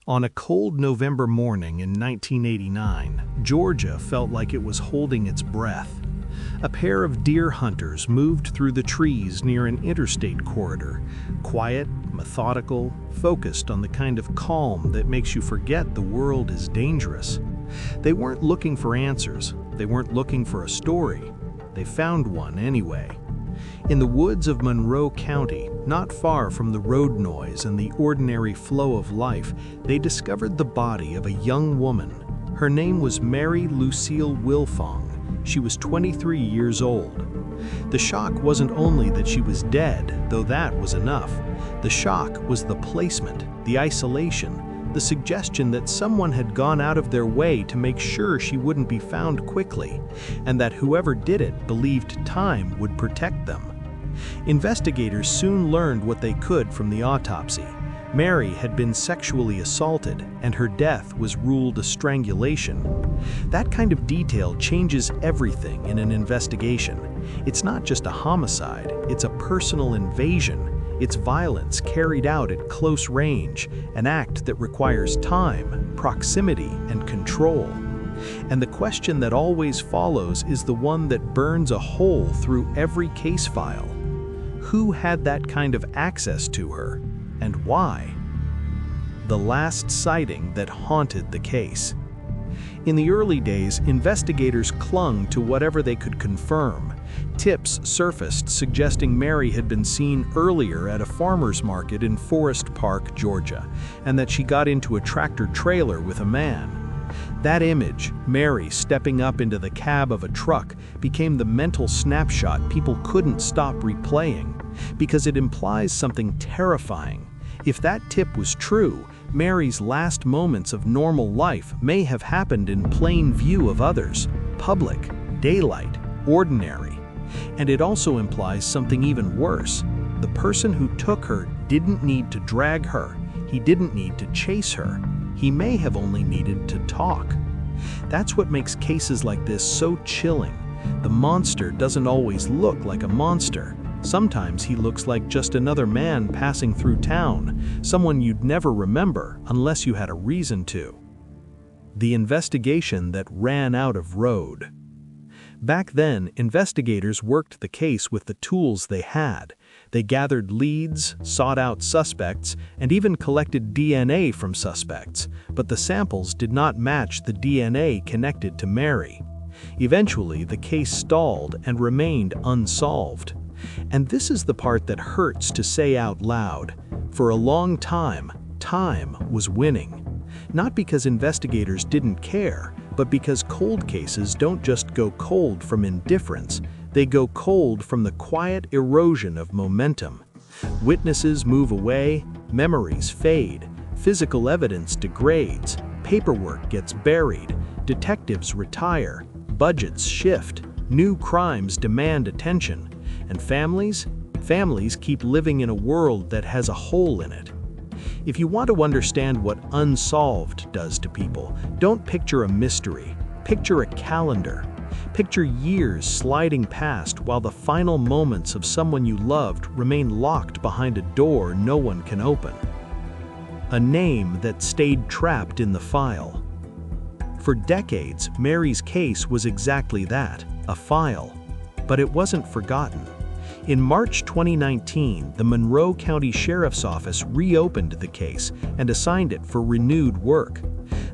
On a cold November morning in 1989, Georgia felt like it was holding its breath. A pair of deer hunters moved through the trees near an interstate corridor, quiet, methodical, focused on the kind of calm that makes you forget the world is dangerous. They weren't looking for answers, they weren't looking for a story. They found one anyway. In the woods of Monroe County, not far from the road noise and the ordinary flow of life, they discovered the body of a young woman. Her name was Mary Lucille Wilfong. She was 23 years old. The shock wasn't only that she was dead, though that was enough. The shock was the placement, the isolation, the suggestion that someone had gone out of their way to make sure she wouldn't be found quickly, and that whoever did it believed time would protect them. Investigators soon learned what they could from the autopsy. Mary had been sexually assaulted, and her death was ruled a strangulation. That kind of detail changes everything in an investigation. It's not just a homicide, it's a personal invasion. It's violence carried out at close range, an act that requires time, proximity, and control. And the question that always follows is the one that burns a hole through every case file. Who had that kind of access to her, and why? The last sighting that haunted the case. In the early days, investigators clung to whatever they could confirm. Tips surfaced suggesting Mary had been seen earlier at a farmer's market in Forest Park, Georgia, and that she got into a tractor-trailer with a man. That image, Mary stepping up into the cab of a truck, became the mental snapshot people couldn't stop replaying, because it implies something terrifying. If that tip was true, Mary's last moments of normal life may have happened in plain view of others, public, daylight, ordinary. And it also implies something even worse. The person who took her didn't need to drag her. He didn't need to chase her. He may have only needed to talk. That's what makes cases like this so chilling. The monster doesn't always look like a monster. Sometimes he looks like just another man passing through town, someone you'd never remember unless you had a reason to. The investigation that ran out of road. Back then, investigators worked the case with the tools they had. They gathered leads, sought out suspects, and even collected DNA from suspects, but the samples did not match the DNA connected to Mary. Eventually, the case stalled and remained unsolved. And this is the part that hurts to say out loud. For a long time, time was winning. Not because investigators didn't care, but because cold cases don't just go cold from indifference, they go cold from the quiet erosion of momentum. Witnesses move away, memories fade, physical evidence degrades, paperwork gets buried, detectives retire, budgets shift, new crimes demand attention, and families keep living in a world that has a hole in it. If you want to understand what unsolved does to people, don't picture a mystery, picture a calendar. Picture years sliding past while the final moments of someone you loved remain locked behind a door no one can open. A name that stayed trapped in the file. For decades, Mary's case was exactly that, a file. But it wasn't forgotten. In March 2019, the Monroe County Sheriff's Office reopened the case and assigned it for renewed work.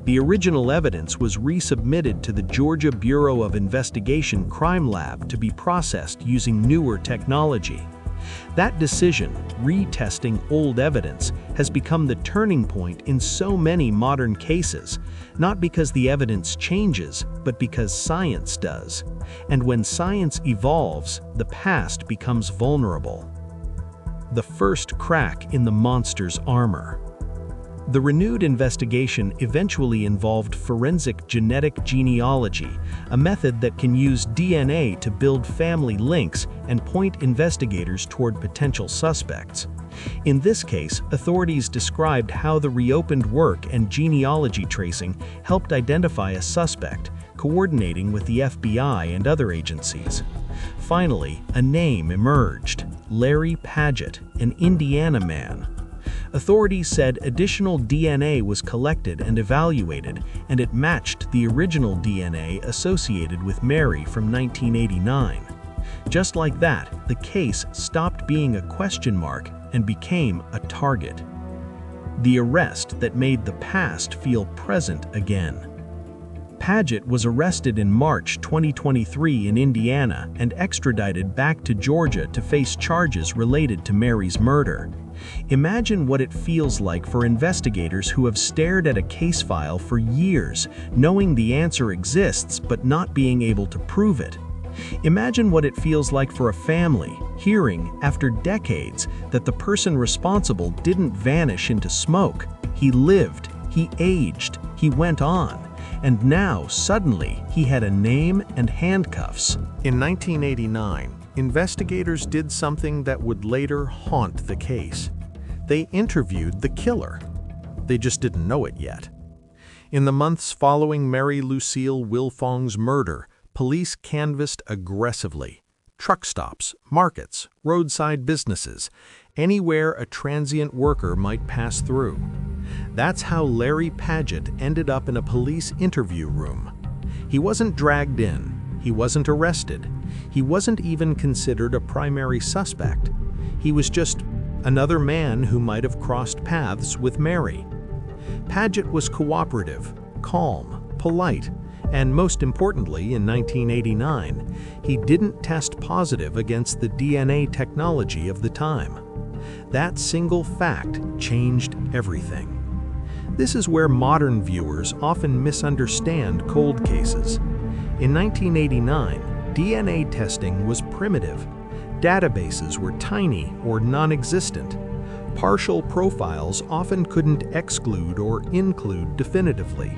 The original evidence was resubmitted to the Georgia Bureau of Investigation Crime Lab to be processed using newer technology. That decision, retesting old evidence, has become the turning point in so many modern cases, not because the evidence changes, but because science does. And when science evolves, the past becomes vulnerable. The first crack in the monster's armor. The renewed investigation eventually involved forensic genetic genealogy, a method that can use DNA to build family links and point investigators toward potential suspects. In this case, authorities described how the reopened work and genealogy tracing helped identify a suspect, coordinating with the FBI and other agencies. Finally, a name emerged: Larry Paget, an Indiana man. Authorities said additional DNA was collected and evaluated, and it matched the original DNA associated with Mary from 1989. Just like that, the case stopped being a question mark and became a target. The arrest that made the past feel present again. Paget was arrested in March 2023 in Indiana and extradited back to Georgia to face charges related to Mary's murder. Imagine what it feels like for investigators who have stared at a case file for years, knowing the answer exists but not being able to prove it. Imagine what it feels like for a family, hearing, after decades, that the person responsible didn't vanish into smoke. He lived, he aged, he went on. And now, suddenly, he had a name and handcuffs. In 1989, investigators did something that would later haunt the case. They interviewed the killer. They just didn't know it yet. In the months following Mary Lucille Wilfong's murder, police canvassed aggressively. Truck stops, markets, roadside businesses, anywhere a transient worker might pass through. That's how Larry Paget ended up in a police interview room. He wasn't dragged in. He wasn't arrested. He wasn't even considered a primary suspect. He was just another man who might have crossed paths with Mary. Paget was cooperative, calm, polite, and most importantly, in 1989, he didn't test positive against the DNA technology of the time. That single fact changed everything. This is where modern viewers often misunderstand cold cases. In 1989, DNA testing was primitive. Databases were tiny or non-existent. Partial profiles often couldn't exclude or include definitively.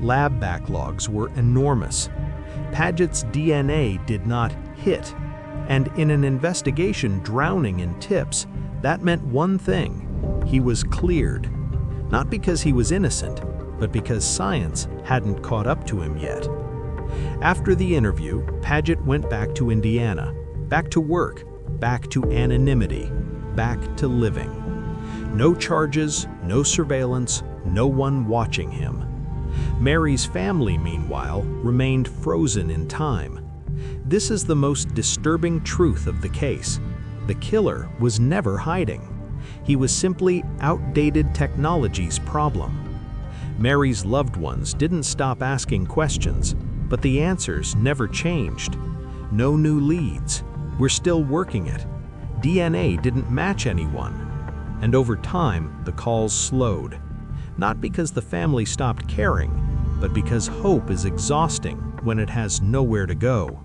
Lab backlogs were enormous. Paget's DNA did not hit, and in an investigation drowning in tips, that meant one thing: he was cleared. Not because he was innocent, but because science hadn't caught up to him yet. After the interview, Paget went back to Indiana, back to work, back to anonymity, back to living. No charges, no surveillance, no one watching him. Mary's family, meanwhile, remained frozen in time. This is the most disturbing truth of the case. The killer was never hiding. He was simply outdated technology's problem. Mary's loved ones didn't stop asking questions, but the answers never changed. No new leads. We're still working it. DNA didn't match anyone. And over time, the calls slowed. Not because the family stopped caring, but because hope is exhausting when it has nowhere to go.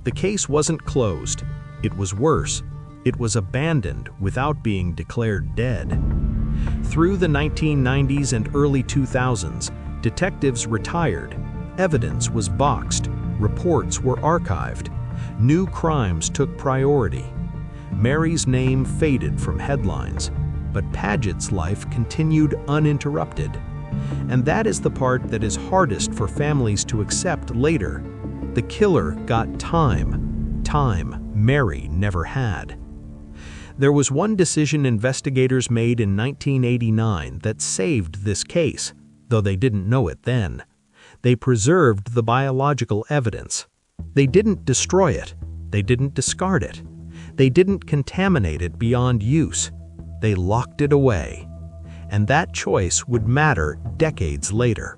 The case wasn't closed. It was worse. It was abandoned without being declared dead. Through the 1990s and early 2000s, detectives retired. Evidence was boxed. Reports were archived. New crimes took priority. Mary's name faded from headlines, but Paget's life continued uninterrupted. And that is the part that is hardest for families to accept later. The killer got time Mary never had. There was one decision investigators made in 1989 that saved this case, though they didn't know it then. They preserved the biological evidence. They didn't destroy it. They didn't discard it. They didn't contaminate it beyond use. They locked it away. And that choice would matter decades later.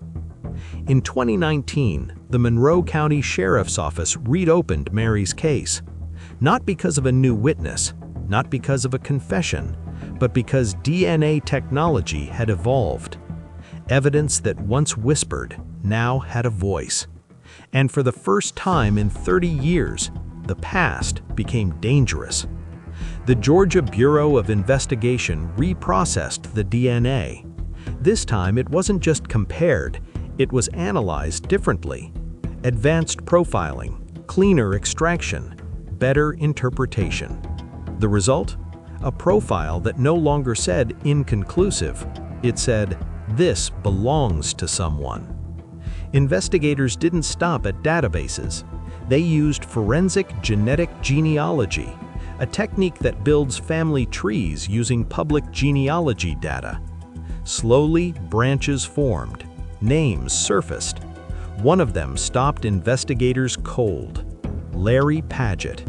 In 2019, the Monroe County Sheriff's Office reopened Mary's case. Not because of a new witness, not because of a confession, but because DNA technology had evolved. Evidence that once whispered now had a voice. And for the first time in 30 years, the past became dangerous. The Georgia Bureau of Investigation reprocessed the DNA. This time it wasn't just compared, it was analyzed differently. Advanced profiling, cleaner extraction, better interpretation. The result? A profile that no longer said inconclusive. It said, "This belongs to someone." Investigators didn't stop at databases. They used forensic genetic genealogy, a technique that builds family trees using public genealogy data. Slowly, branches formed, names surfaced. One of them stopped investigators cold: Larry Paget,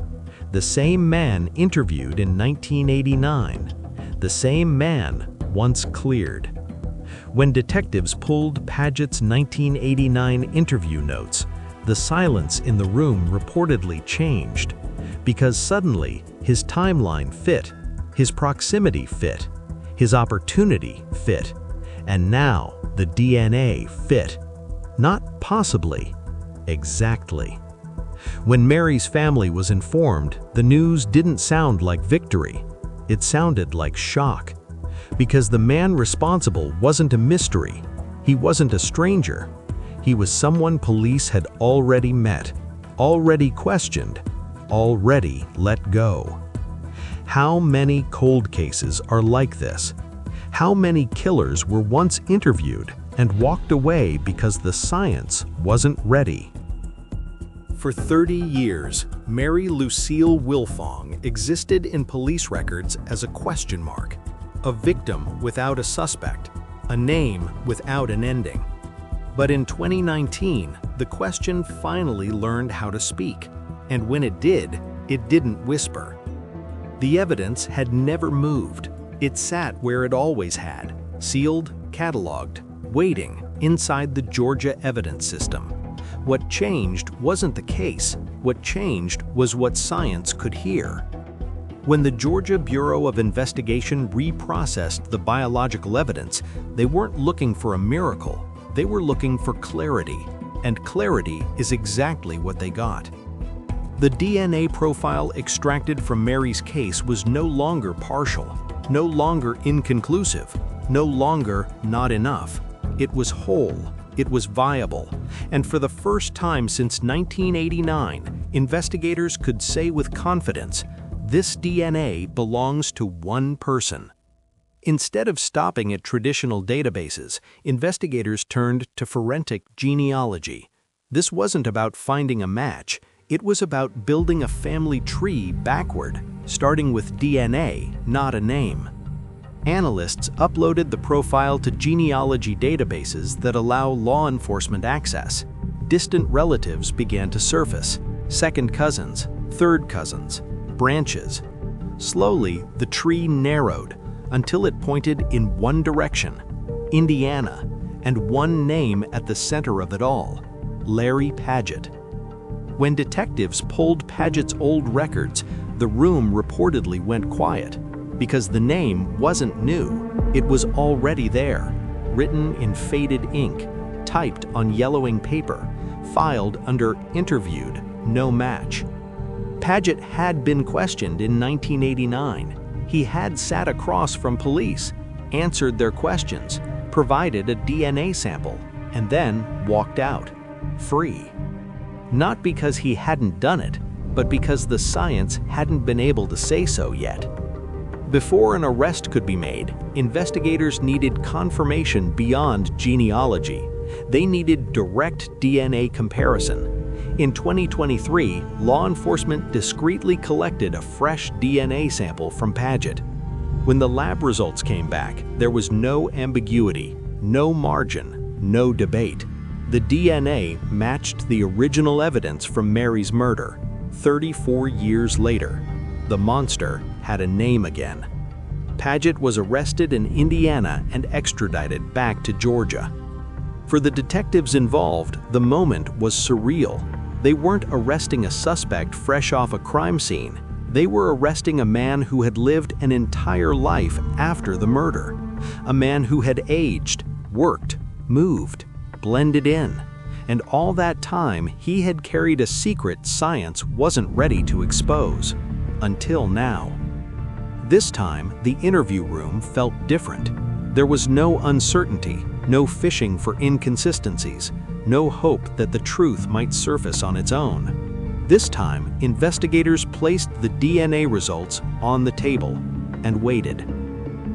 the same man interviewed in 1989, the same man once cleared. When detectives pulled Paget's 1989 interview notes, the silence in the room reportedly changed, because suddenly his timeline fit, his proximity fit, his opportunity fit, and now the DNA fit. Not possibly, exactly. When Mary's family was informed, the news didn't sound like victory. It sounded like shock. Because the man responsible wasn't a mystery. He wasn't a stranger. He was someone police had already met, already questioned, already let go. How many cold cases are like this? How many killers were once interviewed and walked away because the science wasn't ready? For 30 years, Mary Lucille Wilfong existed in police records as a question mark, a victim without a suspect, a name without an ending. But in 2019, the question finally learned how to speak, and when it didn't whisper. The evidence had never moved. It sat where it always had, sealed, cataloged, waiting inside the Georgia evidence system. What changed wasn't the case. What changed was what science could hear. When the Georgia Bureau of Investigation reprocessed the biological evidence, they weren't looking for a miracle. They were looking for clarity, and clarity is exactly what they got. The DNA profile extracted from Mary's case was no longer partial, no longer inconclusive, no longer not enough. It was whole. It was viable, and for the first time since 1989, investigators could say with confidence, this DNA belongs to one person. Instead of stopping at traditional databases, investigators turned to forensic genealogy. This wasn't about finding a match, it was about building a family tree backward, starting with DNA, not a name. Analysts uploaded the profile to genealogy databases that allow law enforcement access. Distant relatives began to surface, second cousins, third cousins, branches. Slowly, the tree narrowed until it pointed in one direction, Indiana, and one name at the center of it all, Larry Paget. When detectives pulled Paget's old records, the room reportedly went quiet. Because the name wasn't new, it was already there, written in faded ink, typed on yellowing paper, filed under interviewed, no match. Paget had been questioned in 1989. He had sat across from police, answered their questions, provided a DNA sample, and then walked out, free. Not because he hadn't done it, but because the science hadn't been able to say so yet. Before an arrest could be made, investigators needed confirmation beyond genealogy. They needed direct DNA comparison. In 2023, law enforcement discreetly collected a fresh DNA sample from Paget. When the lab results came back, there was no ambiguity, no margin, no debate. The DNA matched the original evidence from Mary's murder. 34 years later, the monster had a name again. Paget was arrested in Indiana and extradited back to Georgia. For the detectives involved, the moment was surreal. They weren't arresting a suspect fresh off a crime scene. They were arresting a man who had lived an entire life after the murder. A man who had aged, worked, moved, blended in. And all that time, he had carried a secret science wasn't ready to expose. Until now. This time, the interview room felt different. There was no uncertainty, no fishing for inconsistencies, no hope that the truth might surface on its own. This time, investigators placed the DNA results on the table and waited.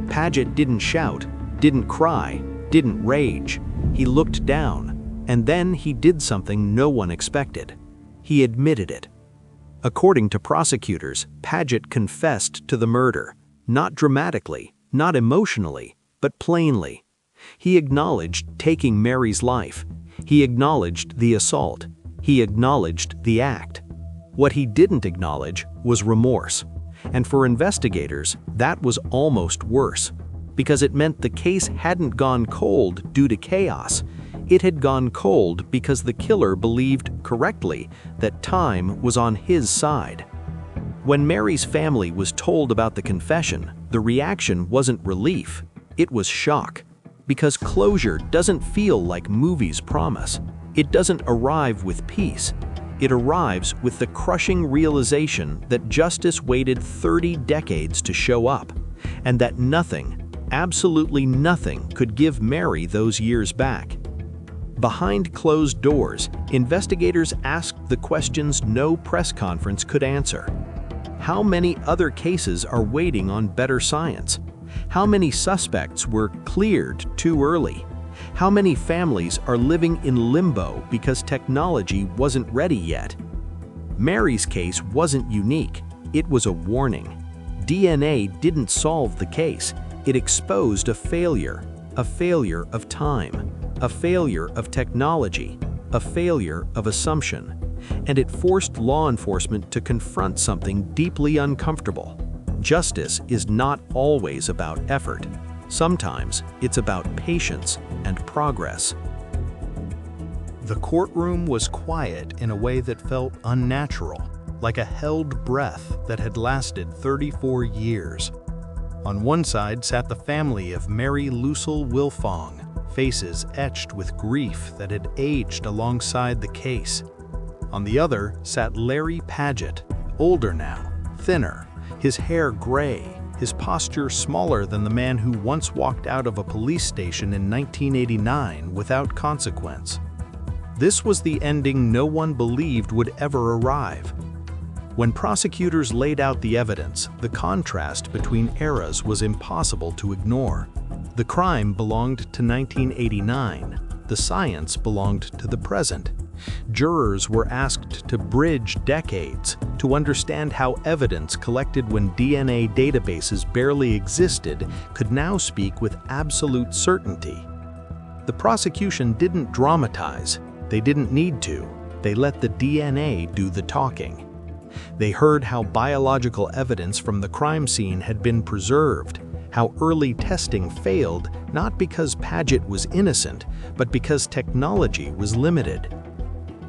Paget didn't shout, didn't cry, didn't rage. He looked down, and then he did something no one expected. He admitted it. According to prosecutors, Paget confessed to the murder, not dramatically, not emotionally, but plainly. He acknowledged taking Mary's life. He acknowledged the assault. He acknowledged the act. What he didn't acknowledge was remorse. And for investigators, that was almost worse, because it meant the case hadn't gone cold due to chaos. It had gone cold because the killer believed correctly that time was on his side. When Mary's family was told about the confession, the reaction wasn't relief, it was shock. Because closure doesn't feel like movies promise. It doesn't arrive with peace. It arrives with the crushing realization that justice waited 30 decades to show up, and that nothing, absolutely nothing, could give Mary those years back. Behind closed doors, investigators asked the questions no press conference could answer. How many other cases are waiting on better science? How many suspects were cleared too early? How many families are living in limbo because technology wasn't ready yet? Mary's case wasn't unique. It was a warning. DNA didn't solve the case. It exposed a failure of time, a failure of technology, a failure of assumption. And it forced law enforcement to confront something deeply uncomfortable. Justice is not always about effort. Sometimes it's about patience and progress. The courtroom was quiet in a way that felt unnatural, like a held breath that had lasted 34 years. On one side sat the family of Mary Lucille Wilfong, faces etched with grief that had aged alongside the case. On the other sat Larry Paget, older now, thinner, his hair gray, his posture smaller than the man who once walked out of a police station in 1989 without consequence. This was the ending no one believed would ever arrive. When prosecutors laid out the evidence, the contrast between eras was impossible to ignore. The crime belonged to 1989. The science belonged to the present. Jurors were asked to bridge decades, to understand how evidence collected when DNA databases barely existed could now speak with absolute certainty. The prosecution didn't dramatize. They didn't need to. They let the DNA do the talking. They heard how biological evidence from the crime scene had been preserved, how early testing failed not because Paget was innocent, but because technology was limited.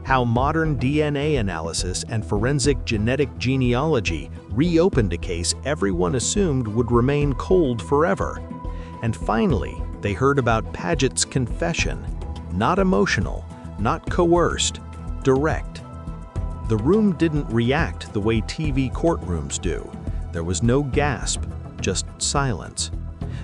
How modern DNA analysis and forensic genetic genealogy reopened a case everyone assumed would remain cold forever. And finally, they heard about Paget's confession, not emotional, not coerced, direct. The room didn't react the way TV courtrooms do. There was no gasp, just silence.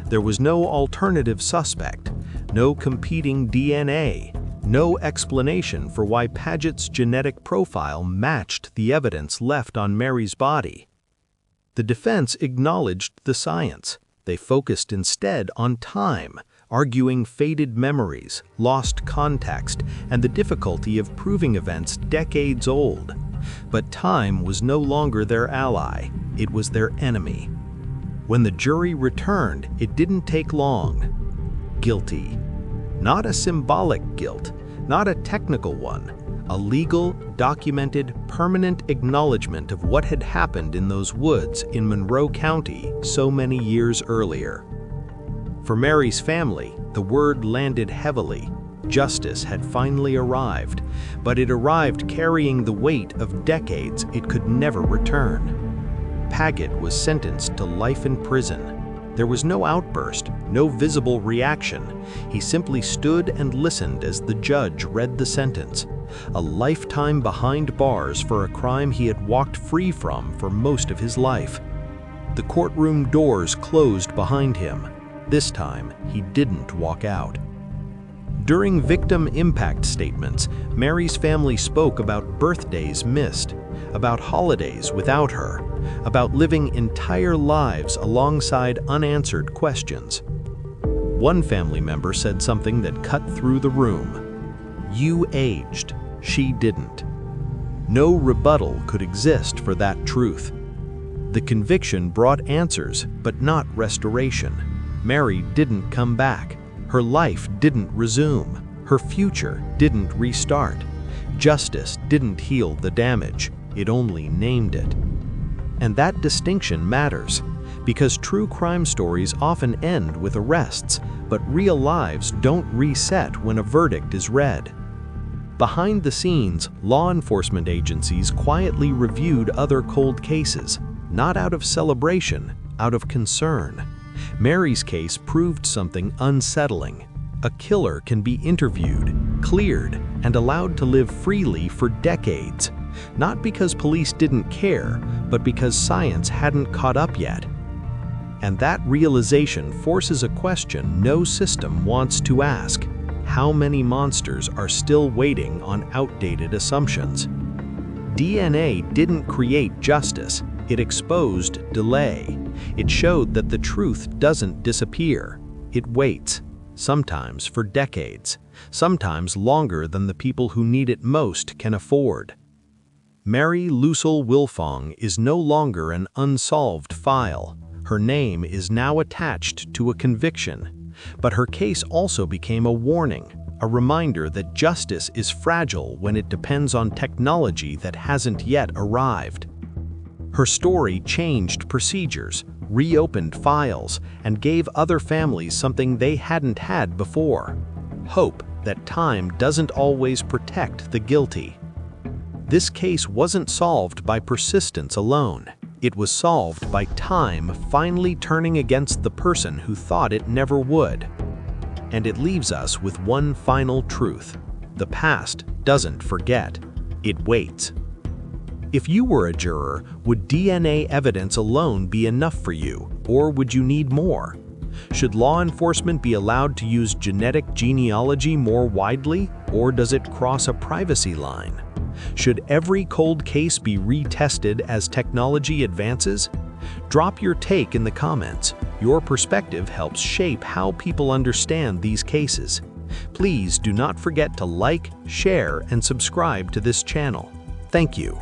There was no alternative suspect, no competing DNA, no explanation for why Paget's genetic profile matched the evidence left on Mary's body. The defense acknowledged the science. They focused instead on time, arguing faded memories, lost context, and the difficulty of proving events decades old. But time was no longer their ally, it was their enemy. When the jury returned, it didn't take long. Guilty. Not a symbolic guilt, not a technical one, a legal, documented, permanent acknowledgement of what had happened in those woods in Monroe County so many years earlier. For Mary's family, the word landed heavily. Justice had finally arrived, but it arrived carrying the weight of decades it could never return. Paget was sentenced to life in prison. There was no outburst, no visible reaction. He simply stood and listened as the judge read the sentence. A lifetime behind bars for a crime he had walked free from for most of his life. The courtroom doors closed behind him. This time, he didn't walk out. During victim impact statements, Mary's family spoke about birthdays missed, about holidays without her, about living entire lives alongside unanswered questions. One family member said something that cut through the room. "You aged, she didn't." No rebuttal could exist for that truth. The conviction brought answers, but not restoration. Mary didn't come back. Her life didn't resume. Her future didn't restart. Justice didn't heal the damage. It only named it. And that distinction matters, because true crime stories often end with arrests, but real lives don't reset when a verdict is read. Behind the scenes, law enforcement agencies quietly reviewed other cold cases, not out of celebration, out of concern. Mary's case proved something unsettling. A killer can be interviewed, cleared, and allowed to live freely for decades, not because police didn't care, but because science hadn't caught up yet. And that realization forces a question no system wants to ask: how many monsters are still waiting on outdated assumptions? DNA didn't create justice, it exposed delay. It showed that the truth doesn't disappear. It waits, sometimes for decades, sometimes longer than the people who need it most can afford. Mary Lucille Wilfong is no longer an unsolved file. Her name is now attached to a conviction. But her case also became a warning, a reminder that justice is fragile when it depends on technology that hasn't yet arrived. Her story changed procedures, reopened files, and gave other families something they hadn't had before: hope that time doesn't always protect the guilty. This case wasn't solved by persistence alone. It was solved by time finally turning against the person who thought it never would. And it leaves us with one final truth: the past doesn't forget, it waits. If you were a juror, would DNA evidence alone be enough for you, or would you need more? Should law enforcement be allowed to use genetic genealogy more widely, or does it cross a privacy line? Should every cold case be retested as technology advances? Drop your take in the comments. Your perspective helps shape how people understand these cases. Please do not forget to like, share, and subscribe to this channel. Thank you.